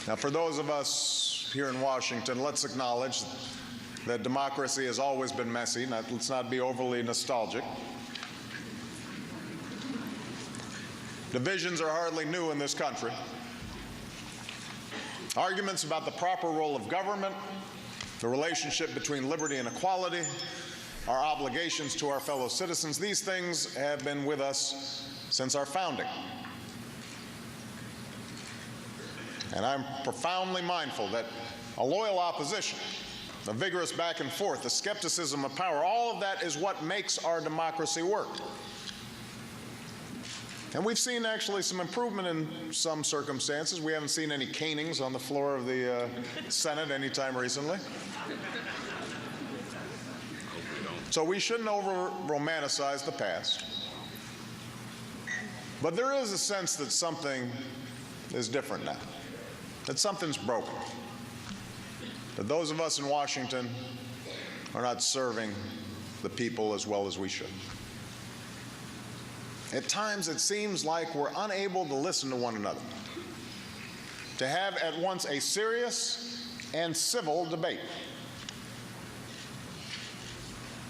Now, for those of us here in Washington, let's acknowledge that democracy has always been messy. Let's not be overly nostalgic. Divisions are hardly new in this country. Arguments about the proper role of government, the relationship between liberty and equality, our obligations to our fellow citizens, these things have been with us since our founding. And I'm profoundly mindful that a loyal opposition, the vigorous back and forth, the skepticism of power, all of that is what makes our democracy work. And we've seen actually some improvement in some circumstances. We haven't seen any canings on the floor of the Senate anytime recently. So we shouldn't over-romanticize the past. But there is a sense that something is different now, that something's broken, that those of us in Washington are not serving the people as well as we should. At times it seems like we're unable to listen to one another, to have at once a serious and civil debate.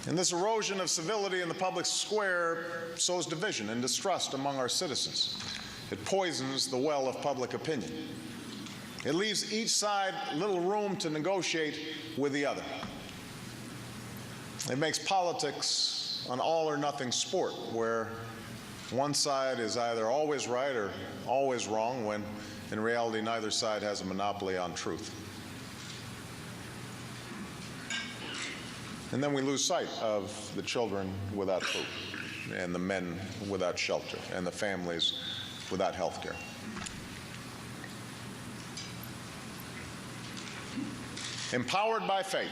And this erosion of civility in the public square sows division and distrust among our citizens. It poisons the well of public opinion. It leaves each side little room to negotiate with the other. It makes politics an all-or-nothing sport where one side is either always right or always wrong, when in reality neither side has a monopoly on truth. And then we lose sight of the children without food, and the men without shelter, and the families without health care. Empowered by faith,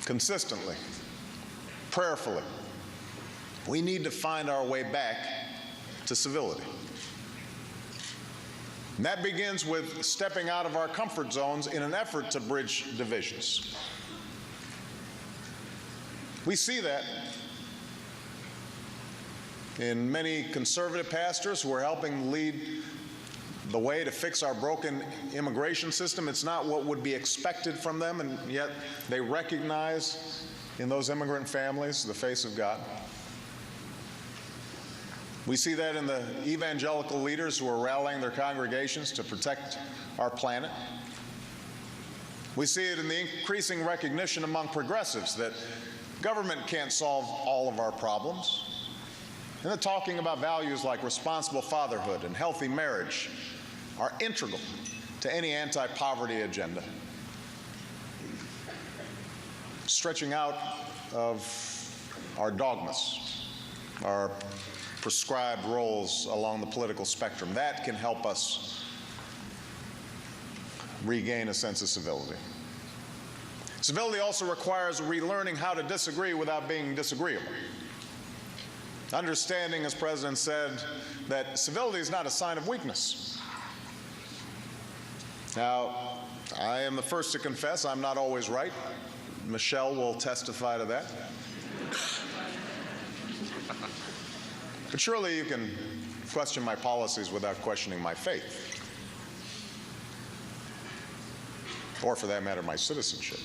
consistently, prayerfully, we need to find our way back to civility. And that begins with stepping out of our comfort zones in an effort to bridge divisions. We see that in many conservative pastors who are helping lead the way to fix our broken immigration system. It's not what would be expected from them, and yet they recognize in those immigrant families the face of God. We see that in the evangelical leaders who are rallying their congregations to protect our planet. We see it in the increasing recognition among progressives that government can't solve all of our problems. And they're talking about values like responsible fatherhood and healthy marriage are integral to any anti-poverty agenda. Stretching out of our dogmas, our prescribed roles along the political spectrum, that can help us regain a sense of civility. Civility also requires relearning how to disagree without being disagreeable. Understanding, as President said, that civility is not a sign of weakness. Now, I am the first to confess I'm not always right. Michelle will testify to that. But surely you can question my policies without questioning my faith, or for that matter, my citizenship.